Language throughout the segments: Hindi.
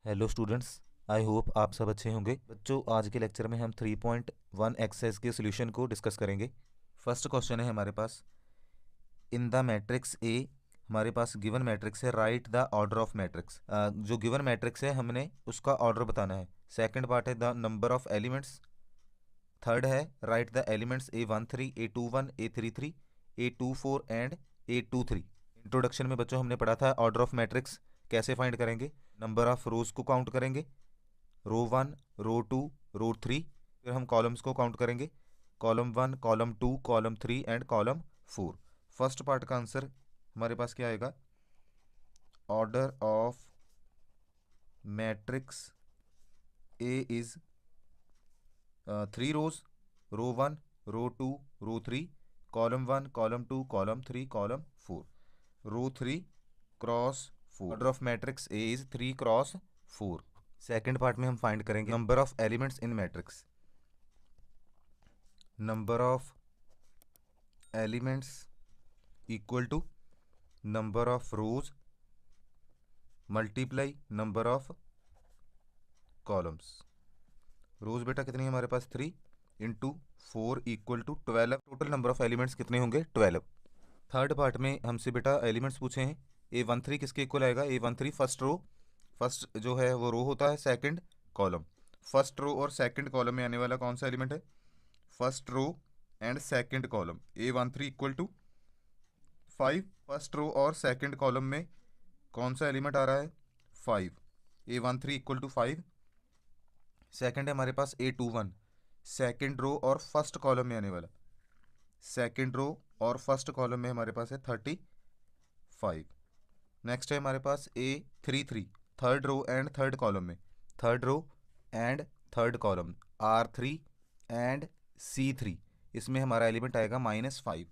हेलो स्टूडेंट्स, आई होप आप सब अच्छे होंगे। बच्चों, आज के लेक्चर में हम 3.1 एक्सरसाइज के सॉल्यूशन को डिस्कस करेंगे। फर्स्ट क्वेश्चन है हमारे पास, इन द मैट्रिक्स ए। हमारे पास गिवन मैट्रिक्स है, right the order of matrix. जो गिवन मैट्रिक्स है हमने उसका ऑर्डर बताना है। सेकंड पार्ट है the number of elements. Third है right the elements A13, A21, A33, A24 and A23। Introduction में बच्चों हमने पढ़ा था ऑर्डर ऑफ मैट्रिक्स कैसे फाइंड करेंगे। नंबर ऑफ रोज को काउंट करेंगे, रो 1, रो 2, रो 3। फिर हम कॉलम्स को काउंट करेंगे, column 1, column 2, column 3 and column 4। First part का आंसर हमारे पास क्या आएगा? Order of matrix A is 3 rows, row 1, row 2, row 3, column 1, column 2, column 3, column 4, row 3 cross 4। Order of matrix A is 3 cross 4। Second part में हम फाइंड करेंगे number of elements in matrix. Number of elements equal to number of rows multiply number of columns. Rows बेटा कितनी है हमारे पास? 3 into 4 equal to 12। Total number of elements कितने होंगे? 12। थर्ड पार्ट में हमसे बेटा एलिमेंट्स पूछे हैं। A13 किसके इक्वल आएगा? A13 फर्स्ट रो, फर्स्ट जो है वो रो होता है, सेकंड कॉलम। फर्स्ट रो और सेकंड कॉलम में आने वाला कौन सा एलिमेंट है? First row and second column. A13 equal to 5। First row और सेकंड कॉलम में कौन सा एलिमेंट आ रहा है? 5। A13 equal to 5। सेकंड है हमारे पास A21, सेकंड रो और फर्स्ट कॉलम में आने वाला। सेकंड रो और फर्स्ट कॉलम में हमारे पास है 35। नेक्स्ट है हमारे पास A33, third row and third column में। Third row and third column R3 and C3, इसमें हमारा एलिमेंट आएगा -5।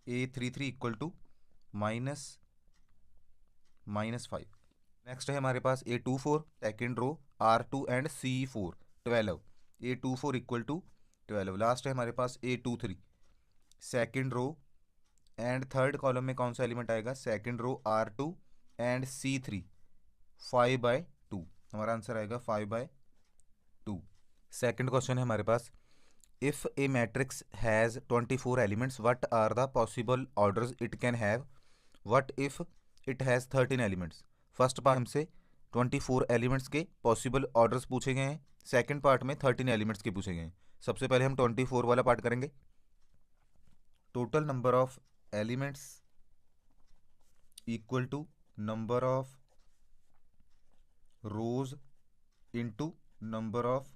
A33 equal to -5। नेक्स्ट है हमारे पास A24, second row R2 and C4, 12। A24 equal to 12। Last है हमारे पास A23, second row and third column में कौन सा एलिमेंट आएगा? Second row R2 and C3, 5/2। हमारा आंसर आएगा 5/2। सेकेंड क्वेश्चन है हमारे पास, if a matrix has 24 elements, what are the possible orders it can have? What if it has 13 elements? First part हमसे 24 एलिमेंट्स के पॉसिबल ऑर्डर्स पूछे गए हैं, सेकेंड पार्ट में 13 एलिमेंट्स के पूछे गए हैं। सबसे पहले हम 24 वाला पार्ट करेंगे। Total number of elements equal to number of rows into number of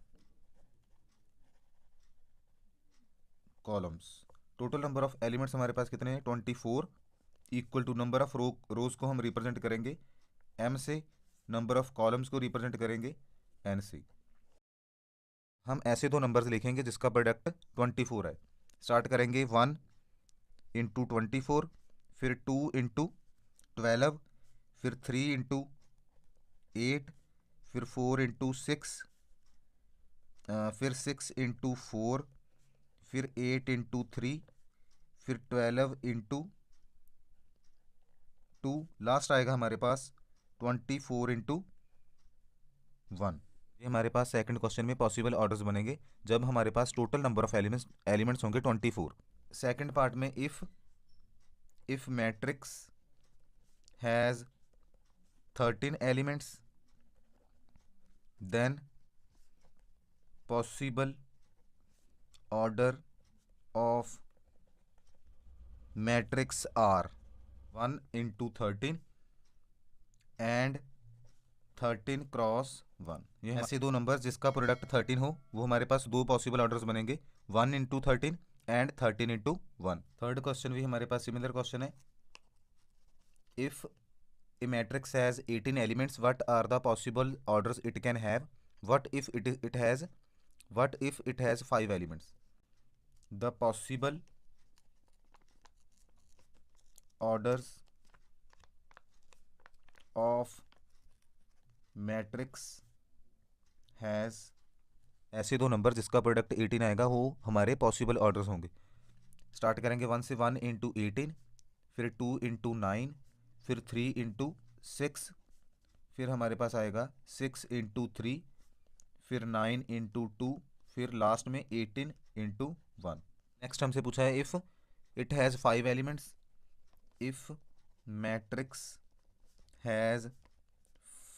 columns. Total number of elements हमारे पास कितने हैं? 24 equal to number of rows को हम रिप्रेजेंट करेंगे M से, नंबर ऑफ कॉलम्स को रिप्रेजेंट करेंगे N से। हम ऐसे दो नंबर्स लिखेंगे जिसका प्रोडक्ट 24 है। स्टार्ट करेंगे 1 इंटू 24, फिर 2 इंटू 12, फिर 3 इंटू 8, फिर 4 इंटू 6, फिर 6 इंटू 4, फिर 8 इंटू 3, फिर 12 इंटू 2। लास्ट आएगा हमारे पास 24 इंटू 1। ये हमारे पास सेकंड क्वेश्चन में पॉसिबल ऑर्डर्स बनेंगे जब हमारे पास टोटल नंबर ऑफ एलिमेंट्स होंगे 24। सेकंड पार्ट में if matrix has 13 elements then possible order of matrix are 1 into 13 and 13 cross 1। ये ऐसे दो नंबर्स जिसका प्रोडक्ट 13 हो, वो हमारे पास दो पॉसिबल ऑर्डर्स बनेंगे, 1 into 13 and 13 into 1। Third question भी हमारे पास सिमिलर क्वेश्चन है, if a matrix has 18 elements, what are the possible orders it can have? What if it has 5 elements? The possible orders of matrix has, ऐसे दो नंबर जिसका प्रोडक्ट 18 आएगा वो हमारे पॉसिबल ऑर्डर्स होंगे। स्टार्ट करेंगे 1 से, 1 इंटू 18, फिर 2 इंटू 9, फिर 3 इंटू 6, फिर हमारे पास आएगा 6 × 3, फिर 9 × 2, फिर लास्ट में 18 × 1। नेक्स्ट हमसे पूछा है if it has 5 elements, if matrix has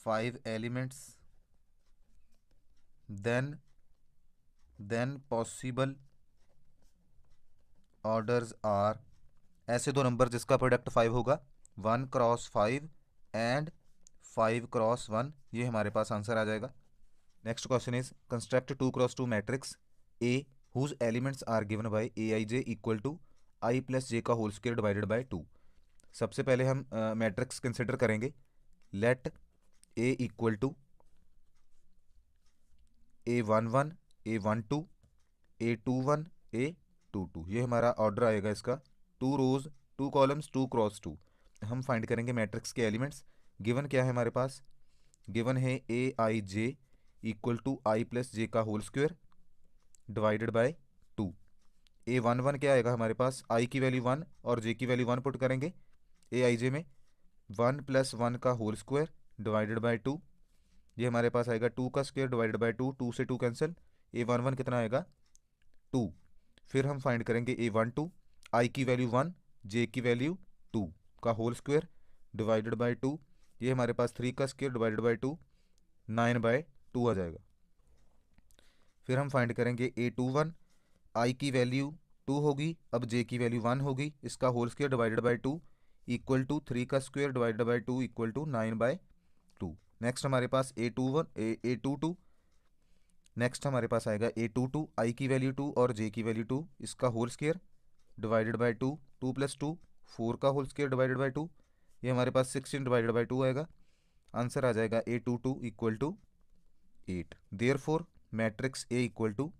5 elements then possible orders are, ऐसे दो नंबर जिसका प्रोडक्ट 5 होगा, 1 × 5 एंड 5 × 1, ये हमारे पास आंसर आ जाएगा। Next question is construct 2 × 2 matrix A whose elements are given by A I J equal to I plus J का होल स्क्वायर डिवाइडेड बाय 2। सबसे पहले हम मैट्रिक्स कंसिडर करेंगे। Let A equal to A11 A12 A21 A22, ये हमारा ऑर्डर आएगा इसका। 2 रोज 2 कॉलम्स 2 × 2। हम फाइंड करेंगे मैट्रिक्स के एलिमेंट्स। गिवन क्या है हमारे पास? गिवन है A I J equal to I plus J का whole square divided by 2। A11 क्या आएगा हमारे पास? आई की वैल्यू 1 और जे की वैल्यू 1 पुट करेंगे ए आई जे में, 1 + 1 का होल स्क्वायर डिवाइडेड बाय 2। ये हमारे पास आएगा 2 का स्क्वायर डिवाइडेड बाय 2, 2 से 2 कैंसिल, A11 कितना आएगा? 2। फिर हम फाइंड करेंगे A12, आई की वैल्यू 1 जे की वैल्यू 2 का होल स्क्वायर डिवाइडेड बाय 2। ये हमारे पास 3 का स्क्वायर डिवाइडेड बाय 2, 9/2 आ जाएगा। फिर हम फाइंड करेंगे A21, आई की वैल्यू 2 होगी, अब जे की वैल्यू 1 होगी, इसका whole square divided by 2 equal to 3 का square divided by 2 equal to 9/2। Next हमारे पास A22, नेक्स्ट हमारे पास आएगा A22, आई की वैल्यू 2 और जे की वैल्यू 2, इसका होल स्क्वायर डिवाइडेड बाय 2, 2 + 2 4 का होल स्क्वायर डिवाइडेड बाय 2, ये हमारे पास 16 डिवाइडेड बाय 2 आएगा। आंसर आ जाएगा A22 equal to 8। Therefore matrix A equal to,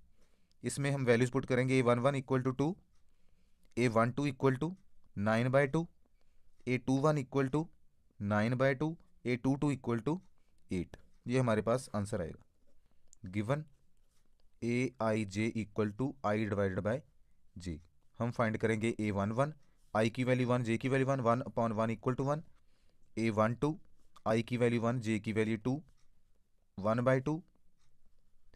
इसमें हम वैल्यूज पुट करेंगे। A11 equal to 2, A12 equal to 9/2, A21 equal to 9/2, A22 equal to 8। ये हमारे पास आंसर आएगा। Given A I J equal to I divided by J. हम फाइंड करेंगे A11, आई की वैल्यू 1 जे की value 1, 1/1 equal to 1। A12, i की वैल्यू 1 जे की वैल्यू 2, 1/2।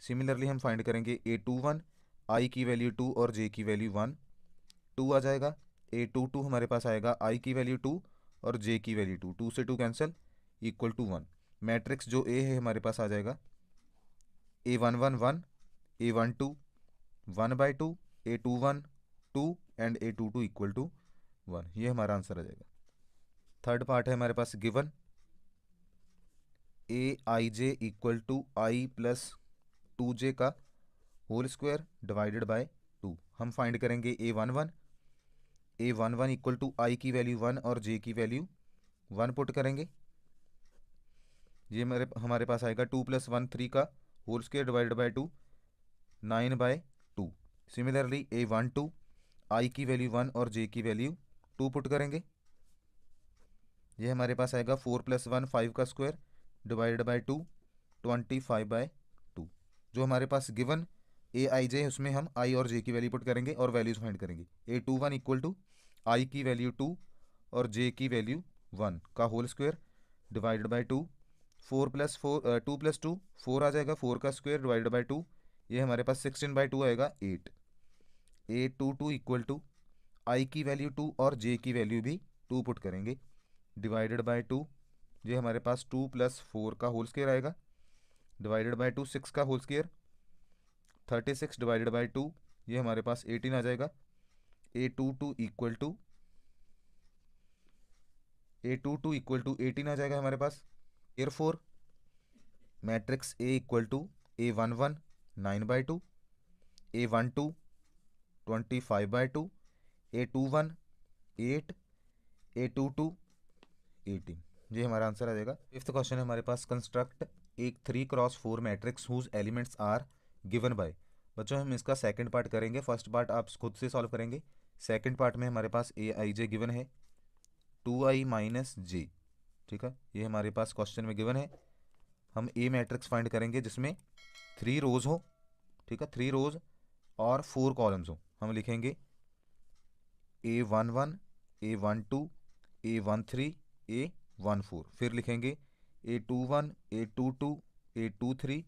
सिमिलरली हम फाइंड करेंगे A21, आई की वैल्यू 2 और जे की वैल्यू 1, 2 आ जाएगा। A22 हमारे पास आएगा आई की वैल्यू 2 और जे की वैल्यू 2, 2 से 2 कैंसिल, इक्वल टू 1। मैट्रिक्स जो ए है हमारे पास आ जाएगा A11 1, A12 1/2, A21 2 and A22 equal to 1। ये हमारा आंसर आ जाएगा। थर्ड पार्ट है हमारे पास given A I J equal to I plus 2j का होल स्क्वायर डिवाइडेड बाय 2। हम फाइंड करेंगे A11 इक्वल टू आई की वैल्यू 1 और जे की वैल्यू 1 पुट करेंगे। ये हमारे पास आएगा 2 + 1 3 का whole square divided by 2, 9/2। Similarly A12, i की वैल्यू 1 और जे की वैल्यू 2 पुट करेंगे। ये हमारे पास आएगा 4 + 1 5 का स्क्वायर डिवाइडेड बाय 2, 25/2। जो हमारे पास गिवन ए आई जे है उसमें हम आई और जे की वैल्यू पुट करेंगे और वैल्यूज फाइंड करेंगे। A21 इक्वल टू आई की वैल्यू 2 और जे की वैल्यू 1 का होल स्क्वायर डिवाइडेड बाय 2, 4 + 4 2 + 2 4 आ जाएगा, 4 का स्क्वायर डिवाइडेड बाय 2, ये हमारे पास 16/2 आएगा 8। A22 इक्वल टू आई की वैल्यू 2 और जे की वैल्यू भी 2 पुट करेंगे डिवाइडेड बाय 2, ये हमारे पास 2 + 4 का होल स्क्वायर आएगा डिवाइडेड बाय 2, 6 का होल स्क्वायर 36 डिवाइडेड बाय 2, ये हमारे पास 18 आ जाएगा। A22 इक्वल टू 18 आ जाएगा हमारे पास। Therefore matrix A equal to A11 9/2, A12 25/2, A21 8, A22 18। ये हमारा आंसर आ जाएगा। फिफ्थ क्वेश्चन है हमारे पास कंस्ट्रक्ट एक 3 × 4 matrix whose elements are given by. बच्चों हम इसका सेकंड पार्ट करेंगे, फर्स्ट पार्ट आप खुद से सॉल्व करेंगे। सेकंड पार्ट में हमारे पास ए आई जे गिवन है 2i - j, ठीक है, ये हमारे पास क्वेश्चन में गिवन है। हम ए मैट्रिक्स फाइंड करेंगे जिसमें 3 रोज हो, ठीक है, 3 रोज और 4 कॉलम्स हो। हम लिखेंगे A11 A12 A13 A14, फिर लिखेंगे A21, A22, A23,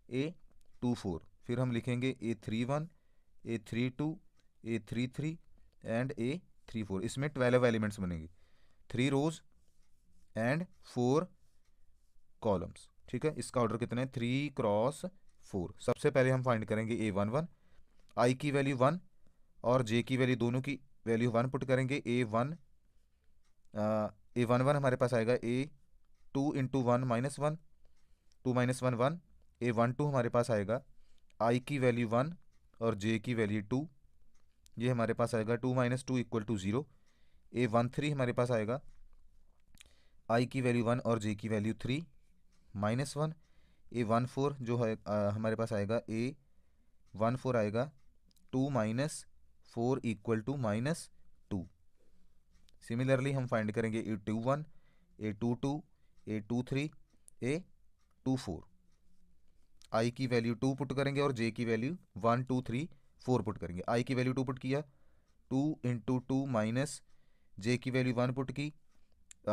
A24। फिर हम लिखेंगे A31, A32, A33 and A34। इसमें 12 एलिमेंट्स बनेंगे, 3 रोज एंड 4 कॉलम्स। ठीक है, इसका ऑर्डर कितना है, 3 क्रॉस 4। सबसे पहले हम फाइंड करेंगे A11, आई की वैल्यू 1 और जे की वैल्यू, दोनों की वैल्यू 1 पुट करेंगे। A11 हमारे पास आएगा A2 into 1 minus 1, 2 minus 1 1। A12 हमारे पास आएगा आई की वैल्यू 1 और जे की वैल्यू 2, ये हमारे पास आएगा 2 माइनस 2 इक्वल टू 0। A13 हमारे पास आएगा आई की वैल्यू 1 और जे की वैल्यू 3 माइनस 1। A14 जो है हमारे पास आएगा A14 आएगा 2 minus 4 equal to minus 2। Similarly हम फाइंड करेंगे A21, A22, A23, A24। आई की वैल्यू 2 पुट करेंगे और जे की वैल्यू 1 2 3 4 पुट करेंगे। आई की वैल्यू 2 पुट किया, 2 इंटू 2 माइनस जे की वैल्यू 1 पुट की,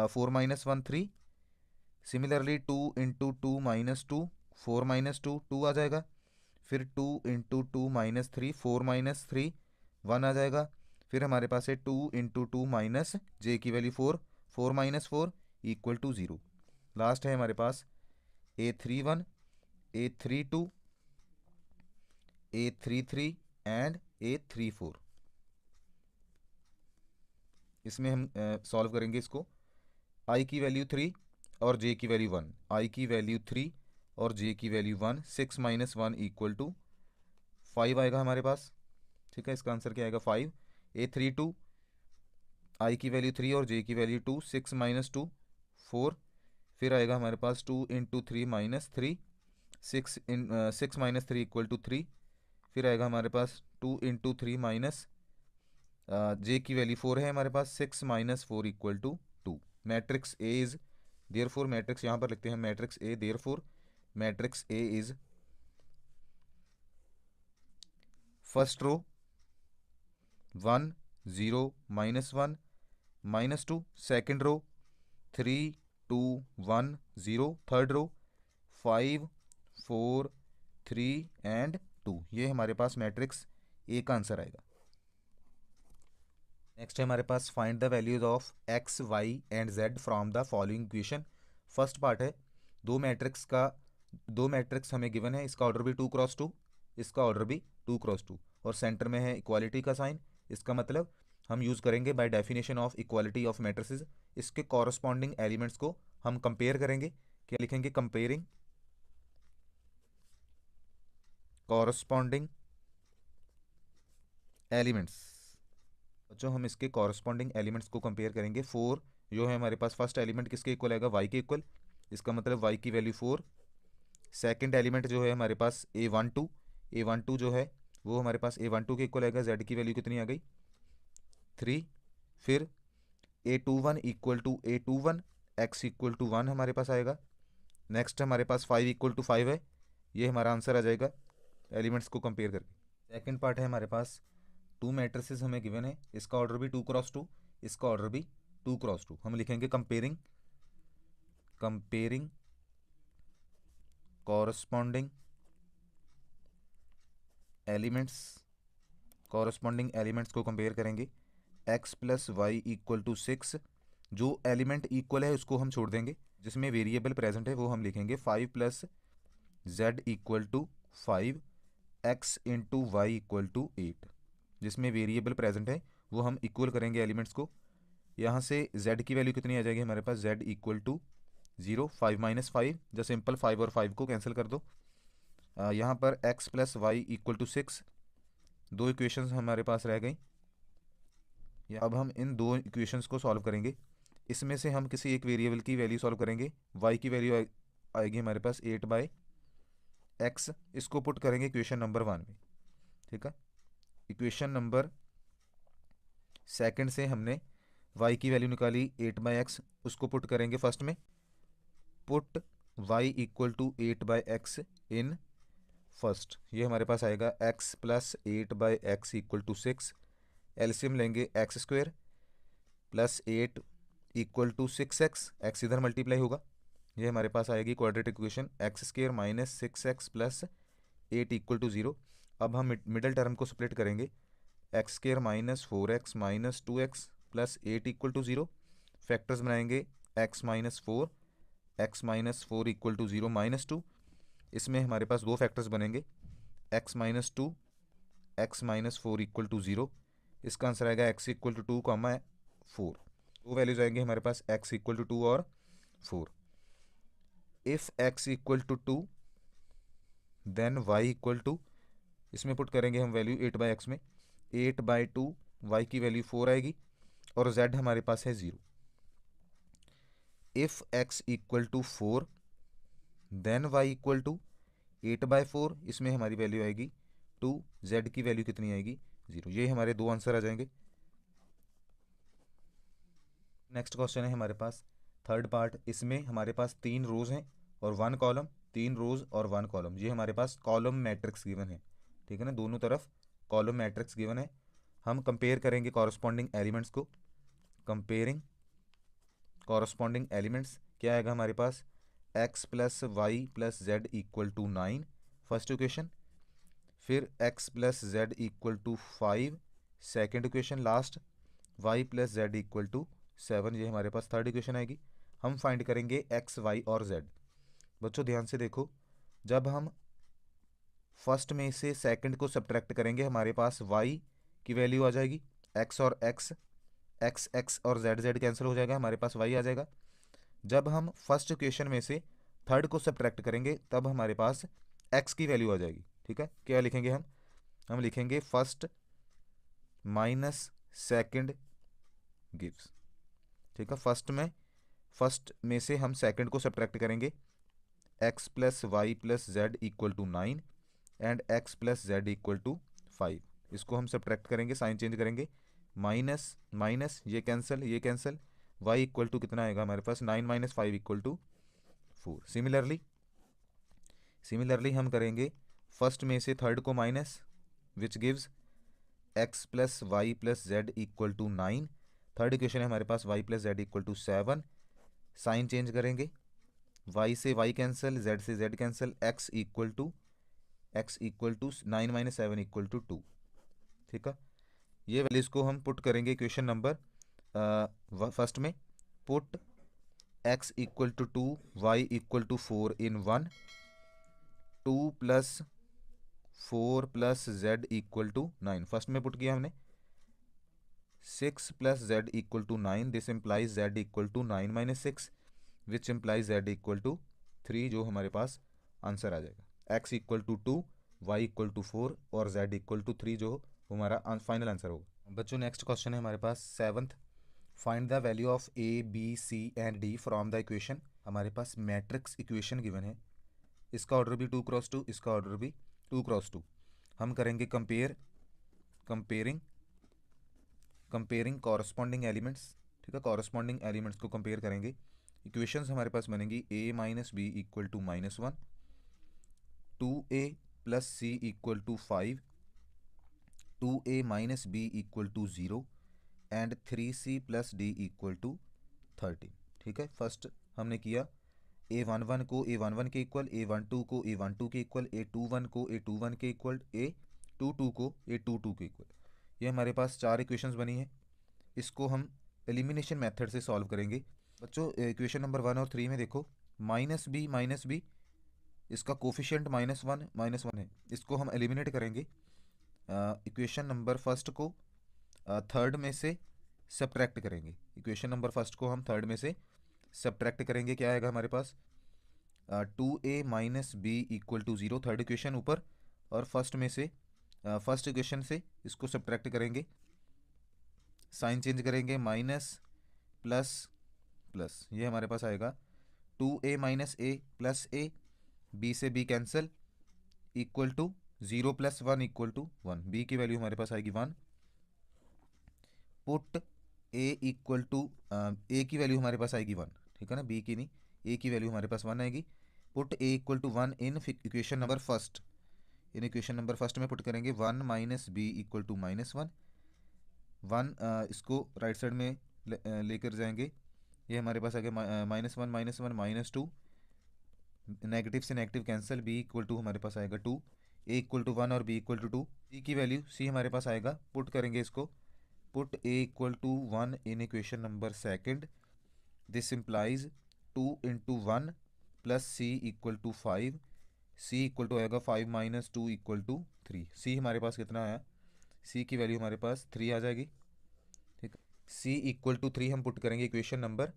4 minus 1 3। Similarly 2 into 2 minus 2, 4 minus 2 2 आ जाएगा। फिर 2 इंटू 2 माइनस 3, 4 माइनस 3 1 आ जाएगा। फिर हमारे पास है 2 इंटू 2 माइनस जे की value 4, 4 minus 4 equal to 0। Last है हमारे पास A31, A32, A33 and A34। इसमें हम सॉल्व करेंगे इसको। आई की वैल्यू 3 और जे की वैल्यू 1, आई की वैल्यू 3 और जे की वैल्यू 1, 6 माइनस 1 इक्वल टू 5 आएगा हमारे पास। ठीक है, इसका आंसर क्या आएगा, 5। A32, आई की वैल्यू 3 और जे की वैल्यू 2, 6 माइनस 2 4। फिर आएगा हमारे पास 2 into 3 minus 3, 6 minus 3 equal to 3। फिर आएगा हमारे पास 2 इंटू 3 माइनस जे की वैल्यू 4 है हमारे पास, 6 minus 4 equal to 2। Matrix A is therefore, matrix यहाँ पर लिखते हैं matrix A, therefore matrix A is first row 1 0 minus 1 minus 2, second row 3 2 1 0, third row 5 4 3 and 2। ये हमारे पास मैट्रिक्स ए का आंसर आएगा। नेक्स्ट है हमारे पास find the values of X Y and Z from the following equation. First part है दो मैट्रिक्स हमें गिवन है, इसका ऑर्डर भी 2 क्रॉस 2, इसका ऑर्डर भी 2 क्रॉस 2 और सेंटर में है इक्वालिटी का साइन। इसका मतलब हम यूज़ करेंगे by definition of equality of matrices. इसके कॉरस्पॉन्डिंग एलिमेंट्स को हम कंपेयर करेंगे। क्या लिखेंगे, कंपेयरिंग कॉरस्पॉन्डिंग एलिमेंट्स। जो हम इसके कॉरस्पॉन्डिंग एलिमेंट्स को कंपेयर करेंगे, 4 जो है हमारे पास, फर्स्ट एलिमेंट किसके इक्वल आएगा, वाई के इक्वल। इसका मतलब वाई की वैल्यू 4। सेकंड एलिमेंट जो है हमारे पास A12 जो है वो हमारे पास A12 के इक्वल आएगा। जेड की वैल्यू कितनी आ गई, 3। फिर A21 equal to A21, x equal to 1 हमारे पास आएगा। नेक्स्ट हमारे पास 5 इक्वल टू 5 है, ये हमारा आंसर आ जाएगा एलिमेंट्स को कंपेयर करके। सेकेंड पार्ट है हमारे पास 2 मैट्रिसेस हमें गिवन है, इसका ऑर्डर भी 2 क्रॉस 2, इसका ऑर्डर भी 2 क्रॉस 2। हम लिखेंगे कंपेयरिंग कॉरस्पॉन्डिंग एलिमेंट्स को कंपेयर करेंगे। x plus y equal to 6, जो एलिमेंट इक्वल है उसको हम छोड़ देंगे, जिसमें वेरिएबल प्रेजेंट है वो हम लिखेंगे 5 plus Z equal to 5, x into y equal to 8। जिसमें वेरिएबल प्रेजेंट है वो हम इक्वल करेंगे एलिमेंट्स को। यहाँ से z की वैल्यू कितनी आ जाएगी हमारे पास, z इक्वल टू 0, 5 माइनस 5, जो सिंपल 5 और 5 को कैंसिल कर दो। यहाँ पर x plus y equal to 6, दो इक्वेशंस हमारे पास रह गई। अब हम इन दो इक्वेशंस को सॉल्व करेंगे। इसमें से हम किसी एक वेरिएबल की वैल्यू सॉल्व करेंगे। y की वैल्यू आएगी हमारे पास 8/x, इसको पुट करेंगे इक्वेशन नंबर 1 में। ठीक है, इक्वेशन नंबर सेकंड से हमने y की वैल्यू निकाली 8/x, उसको पुट करेंगे फर्स्ट में। Put y equal to 8/x in first, ये हमारे पास आएगा x plus 8/x equal to 6। LCM लेंगे X square plus 8 equal to 6x, X इधर मल्टीप्लाई होगा ये हमारे पास आएगी quadratic equation X square minus 6x plus 8 equal to 0। अब हम मिडल टर्म को स्प्लिट करेंगे, X square minus 4x minus 2x plus 8 equal to 0। Factors बनाएंगे x minus four equal to 0 minus 2। इसमें हमारे पास दो फैक्टर्स बनेंगे, x minus 2 x minus 4 equal to 0। इसका आंसर आएगा x इक्वल टू 2 कॉमा 4। दो वैल्यूज आएंगे हमारे पास x इक्वल टू 2 और 4। If x equal to 2 then y equal to, इसमें पुट करेंगे हम वैल्यू 8/x में, 8/2 y की वैल्यू 4 आएगी और z हमारे पास है 0। If x equal to 4 then y equal to 8/4, इसमें हमारी वैल्यू आएगी 2, z की वैल्यू कितनी आएगी 0। ये हमारे दो आंसर आ जाएंगे। नेक्स्ट क्वेश्चन है हमारे पास थर्ड पार्ट। इसमें हमारे पास 3 रोज हैं और 1 कॉलम, 3 रोज और 1 कॉलम। ये हमारे पास कॉलम मैट्रिक्स गिवन है, ठीक है ना, दोनों तरफ कॉलम मैट्रिक्स गिवन है। हम कंपेयर करेंगे कॉरस्पॉन्डिंग एलिमेंट्स को। कंपेयरिंग कॉरस्पॉन्डिंग एलिमेंट्स क्या आएगा हमारे पास, x plus y plus Z equal to 9 first equation, फिर x plus Z equal to 5 second equation, last y plus Z equal to 7, ये हमारे पास थर्ड इक्वेशन आएगी। हम फाइंड करेंगे x, y और z। बच्चों ध्यान से देखो, जब हम फर्स्ट में से सेकंड को सब्ट्रैक्ट करेंगे हमारे पास y की वैल्यू आ जाएगी, x और x, x x और z z कैंसिल हो जाएगा, हमारे पास y आ जाएगा। जब हम फर्स्ट इक्वेशन में से थर्ड को सब्ट्रैक्ट करेंगे तब हमारे पास x की वैल्यू आ जाएगी, ठीक है। क्या लिखेंगे हम लिखेंगे फर्स्ट माइनस सेकंड गिव्स, ठीक है। फर्स्ट में से हम सेकंड को सब्ट्रैक्ट करेंगे, x plus y plus Z equal to 9 and x plus Z equal to 5। इसको हम सब्ट्रैक्ट करेंगे, साइन चेंज करेंगे, माइनस माइनस ये कैंसिल, y इक्वल टू कितना आएगा हमारे पास 9 माइनस 5 इक्वल टू 4। सिमिलरली हम करेंगे फर्स्ट में से थर्ड को minus, which gives x plus y plus Z equal to 9। Third equation है हमारे पास y plus Z equal to 7। Sign change करेंगे, y से y कैंसिल, z से z cancel, x equal to 9 minus 7 equal to 2, ठीक है। ये वैल्यूज को हम पुट करेंगे इक्वेशन नंबर फर्स्ट में। Put x equal to 2, y equal to 4 in 1, 2 plus 4 plus z equal to 9। First में पुट किया हमने 6 plus z equal to 9, this implies z equal to 9 minus 6 which implies z equal to 3, जो हमारे पास आंसर आ जाएगा। x equal to 2, y equal to 4 और z इक्वल टू 3 जो हमारा फाइनल आंसर होगा। बच्चों नेक्स्ट क्वेश्चन है हमारे पास seventh. Find the value of a b c and d from the equation. हमारे पास मैट्रिक्स इक्वेशन गिवन है, इसका ऑर्डर भी 2x2, इसका ऑर्डर भी 2x2। हम करेंगे कंपेयरिंग कॉरस्पॉन्डिंग एलिमेंट्स, ठीक है। कॉरस्पॉन्डिंग एलिमेंट्स को कंपेयर करेंगे। इक्वेशंस हमारे पास बनेंगी a minus b equal to -1, 2a plus c equal to 5, 2a minus b equal to 0 and 3c plus D equal to 13, ठीक है। फर्स्ट हमने किया a11 को a11 के इक्वल, a12 को a12 के इक्वल, a21 को a21 के इक्वल, a22 को a22 के इक्वल। ये हमारे पास 4 इक्वेशंस बनी है। इसको हम एलिमिनेशन मेथड से सॉल्व करेंगे। बच्चों इक्वेशन नंबर 1 और 3 में देखो माइनस बी इसका कोफिशिएंट -1 है, इसको हम एलिमिनेट करेंगे। इक्वेशन नंबर फर्स्ट को थर्ड में से सब्ट्रैक्ट करेंगे। इक्वेशन नंबर फर्स्ट को हम थर्ड में से सब्ट्रैक्ट करेंगे, क्या आएगा हमारे पास 2a minus b equal to 0, third equation ऊपर, और फर्स्ट में से फर्स्ट इक्वेशन से इसको सब्ट्रैक्ट करेंगे, साइन चेंज करेंगे, माइनस प्लस, ये हमारे पास आएगा 2a minus a plus a, b से b cancel, equal to 0 plus 1 equal to 1, b की वैल्यू हमारे पास आएगी 1। Put a equal to a की वैल्यू हमारे पास आएगी 1, ठीक है ना, b की नहीं, a की वैल्यू हमारे पास 1 आएगी। Put a equal to 1 in equation number first, in equation number first में पुट करेंगे 1 माइनस बी इक्वल टू -1, इसको राइट साइड में लेकर जाएंगे, ये हमारे पास आ गया -1 -1 -2, नेगेटिव से negative cancel, b equal to हमारे पास आएगा 2, ए इक्वल टू 1 और बी इक्वल टू 2। सी की वैल्यू सी हमारे पास आएगा, पुट करेंगे इसको, put a equal to 1 in equation number second, this implies 2 into 1 plus c equal to 5, c equal to आएगा 5 माइनस 2 इक्वल टू 3। सी हमारे पास कितना आया, सी की वैल्यू हमारे पास 3 आ जाएगी। ठीक है, सी इक्वल टू 3 हम पुट करेंगे इक्वेशन नंबर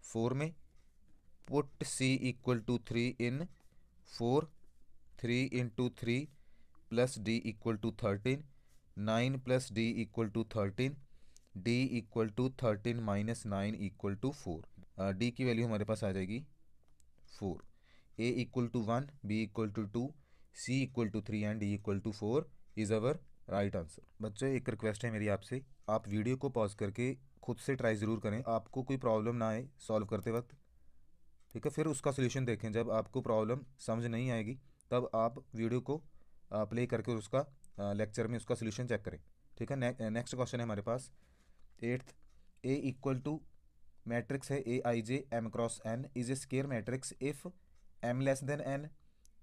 4 में, put C equal to 3 in 4, 3 into 3 plus D equal to 13, 9 plus D equal to 13, D equal to 13 minus 9 equal to 4। D की वैल्यू हमारे पास आ जाएगी 4, A equal to 1, B equal to 2, C equal to 3 and D equal to 4 is our right answer. बच्चों एक रिक्वेस्ट है मेरी आपसे, आप वीडियो को पॉज करके खुद से ट्राई ज़रूर करें, आपको कोई प्रॉब्लम ना आए सॉल्व करते वक्त। ठीक है, फिर उसका सोल्यूशन देखें। जब आपको प्रॉब्लम समझ नहीं आएगी तब आप वीडियो को प्ले करके उसका लेक्चर में उसका सोल्यूशन चेक करें। ठीक है, नेक्स्ट क्वेश्चन है हमारे पास 8th, A equal to matrix है A I J M cross N is a square matrix if M less than N,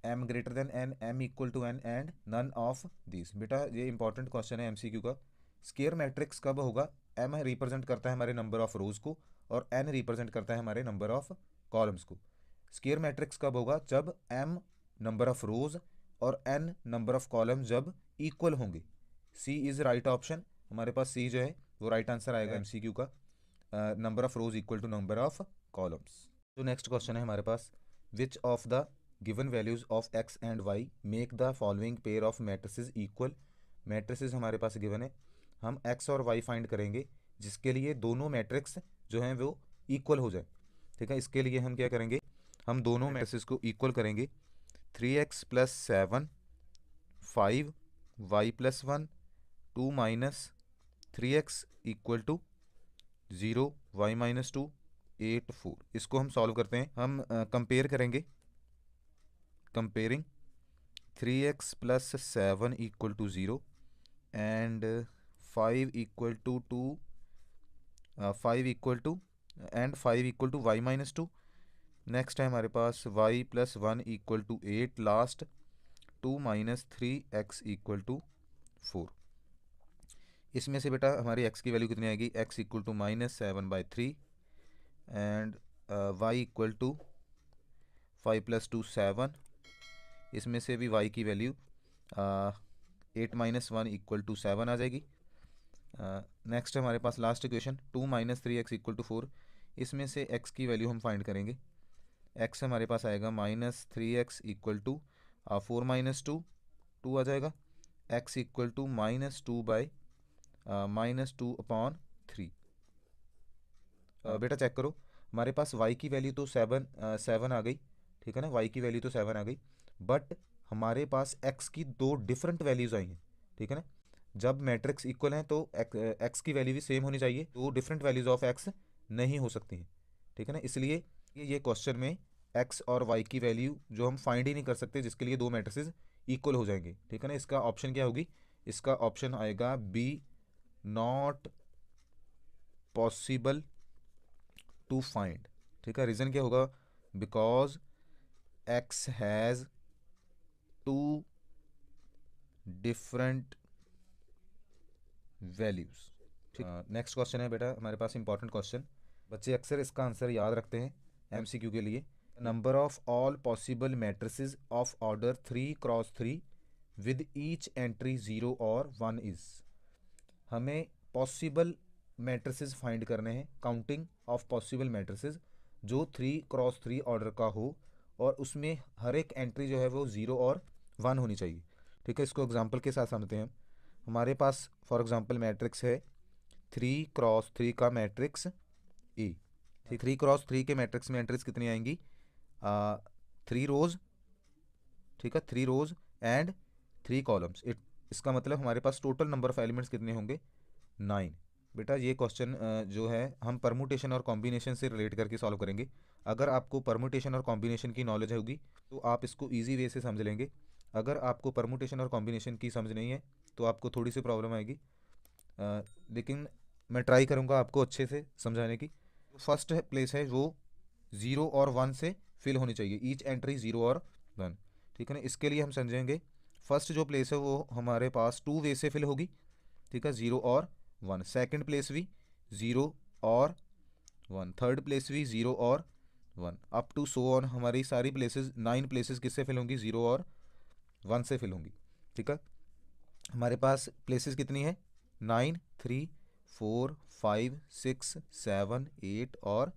M greater than N, M equal to N and none of this. बेटा ये इंपॉर्टेंट क्वेश्चन है एमसीक्यू का। स्केयर मैट्रिक्स कब होगा, एम रिप्रेजेंट करता है हमारे नंबर ऑफ रोज को और एन रिप्रेजेंट करता है हमारे नंबर ऑफ कॉलम्स को। स्केयर मैट्रिक्स कब होगा, जब एम नंबर ऑफ रोज और एन नंबर ऑफ कॉलम जब इक्वल होंगे। सी इज़ राइट ऑप्शन, हमारे पास सी जो है वो राइट आंसर आएगा एमसीक्यू का, number of rows equal to number of columns. तो नेक्स्ट क्वेश्चन है हमारे पास, which of the given values of X and Y make the following pair of matrices equal. Matrices हमारे पास गिवन है, हम एक्स और वाई फाइंड करेंगे जिसके लिए दोनों मैट्रिक्स जो हैं वो इक्वल हो जाए। ठीक है, इसके लिए हम क्या करेंगे, हम दोनों मैट्रिसेस को इक्वल करेंगे। 3x plus 7 5 y plus 1 2 minus 3x equal to 0 y minus 2 8 4। इसको हम सॉल्व करते हैं, हम कंपेयर करेंगे, comparing 3x plus 7 equal to 0 and 5 equal to 2 5 equal to and 5 equal to y minus 2। Next है हमारे पास y plus 1 equal to 8, last 2 minus 3x equal to 4। इसमें से बेटा हमारी x की वैल्यू कितनी आएगी, x equal to -7/3 and y equal to 5 plus 2 7। इसमें से भी y की वैल्यू 8 माइनस 1 इक्वल टू 7 आ जाएगी। नेक्स्ट हमारे पास last equation 2 minus 3x equal to 4। इसमें से x की वैल्यू हम फाइंड करेंगे, x हमारे पास आएगा -3x इक्वल टू 4 माइनस 2 2 आ जाएगा, x इक्वल टू -2/-2/3। बेटा चेक करो, हमारे पास y की वैल्यू तो 7 आ गई। ठीक है ना, y की वैल्यू तो 7 आ गई, बट हमारे पास x की दो डिफरेंट वैल्यूज़ आई हैं। ठीक है ना, जब मैट्रिक्स इक्वल हैं तो x की वैल्यू भी सेम होनी चाहिए, तो डिफरेंट वैल्यूज़ ऑफ x नहीं हो सकती हैं। ठीक है ना, इसलिए ये क्वेश्चन में x और y की वैल्यू जो हम फाइंड ही नहीं कर सकते, जिसके लिए दो मैट्रिसेस इक्वल हो जाएंगे। ठीक है ना, इसका ऑप्शन क्या होगी, इसका ऑप्शन आएगा b, not possible to find. ठीक है, रीज़न क्या होगा, because x has two different values. ठीक, नेक्स्ट क्वेश्चन है बेटा हमारे पास इंपॉर्टेंट क्वेश्चन, बच्चे अक्सर इसका आंसर याद रखते हैं एमसीक्यू के लिए। Number of all possible matrices of order 3x3 with each entry 0 और 1 इज। हमें पॉसिबल मैट्रिसेस फाइंड करने हैं, काउंटिंग ऑफ पॉसिबल मैट्रिसेस जो 3x3 ऑर्डर का हो और उसमें हर एक एंट्री जो है वो 0 और 1 होनी चाहिए। ठीक है, इसको एग्जांपल के साथ समझते हैं। हमारे पास फॉर एग्जांपल मैट्रिक्स है 3x3 का मैट्रिक्स ए। ठीक, 3x3 के मैट्रिक्स में एंट्रीज कितनी आएंगी, 3 रोज। ठीक है, 3 रोज एंड 3 कॉलम्स। इसका मतलब हमारे पास टोटल नंबर ऑफ एलिमेंट्स कितने होंगे, 9। बेटा ये क्वेश्चन जो है हम परमुटेशन और कॉम्बिनेशन से रिलेट करके सॉल्व करेंगे। अगर आपको परमुटेशन और कॉम्बिनेशन की नॉलेज होगी तो आप इसको ईजी वे से समझ लेंगे। अगर आपको परमुटेशन और कॉम्बिनेशन की समझ नहीं है तो आपको थोड़ी सी प्रॉब्लम आएगी, लेकिन मैं ट्राई करूँगा आपको अच्छे से समझाने की। फर्स्ट प्लेस है वो 0 और 1 से फिल होनी चाहिए, ईच एंट्री 0 और 1, ठीक है ना। इसके लिए हम समझेंगे फर्स्ट जो प्लेस है वो हमारे पास 2 वे से फिल होगी, ठीक है, 0 और 1। सेकंड प्लेस भी 0 और 1, थर्ड प्लेस भी 0 और 1, अप टू सो ऑन हमारी सारी प्लेसेस 9 प्लेसेस किससे फिल होंगी, 0 और 1 से फिल होंगी, ठीक है। हमारे पास प्लेसेस कितनी है, 9, 3, 4, 5, 6, 7, 8 और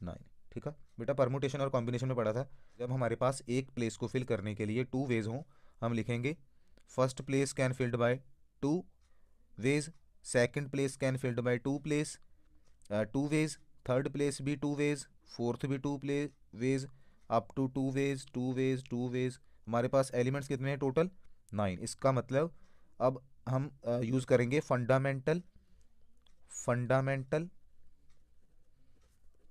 9, ठीक है बेटा। परमुटेशन और कॉम्बिनेशन में पढ़ा था, जब हमारे पास एक प्लेस को फिल करने के लिए 2 वेज हों, हम लिखेंगे first place can filled by 2 ways, second place can filled by 2 ways, third place भी 2 वेज, फोर्थ भी 2 ways, up to 2 ways 2 ways 2 ways. हमारे पास एलिमेंट्स कितने हैं टोटल, 9। इसका मतलब अब हम यूज़ करेंगे fundamental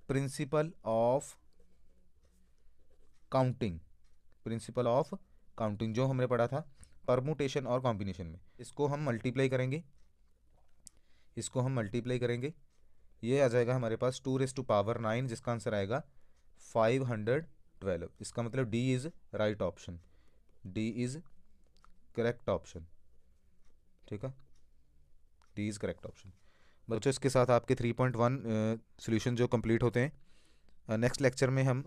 principle of counting, principle of counting जो हमने पढ़ा था परमुटेशन और कॉम्बिनेशन में। इसको हम मल्टीप्लाई करेंगे, ये आ जाएगा हमारे पास 2⁻9, जिसका आंसर आएगा 512। इसका मतलब D is right option, D is correct option, ठीक है, डी इज़ करेक्ट ऑप्शन। बच्चों इसके साथ आपके 3.1 सॉल्यूशन जो कंप्लीट होते हैं। नेक्स्ट लेक्चर में हम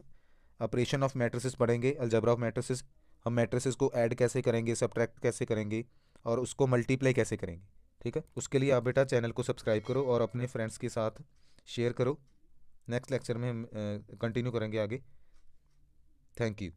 ऑपरेशन ऑफ मैट्रिसेस पढ़ेंगे, अलजेब्रा ऑफ मैट्रिसेस। हम मैट्रिसेस को ऐड कैसे करेंगे, सबट्रैक्ट कैसे करेंगे और उसको मल्टीप्लाई कैसे करेंगे, ठीक है। उसके लिए आप बेटा चैनल को सब्सक्राइब करो और अपने फ्रेंड्स के साथ शेयर करो। नेक्स्ट लेक्चर में हम कंटिन्यू करेंगे आगे। Thank you.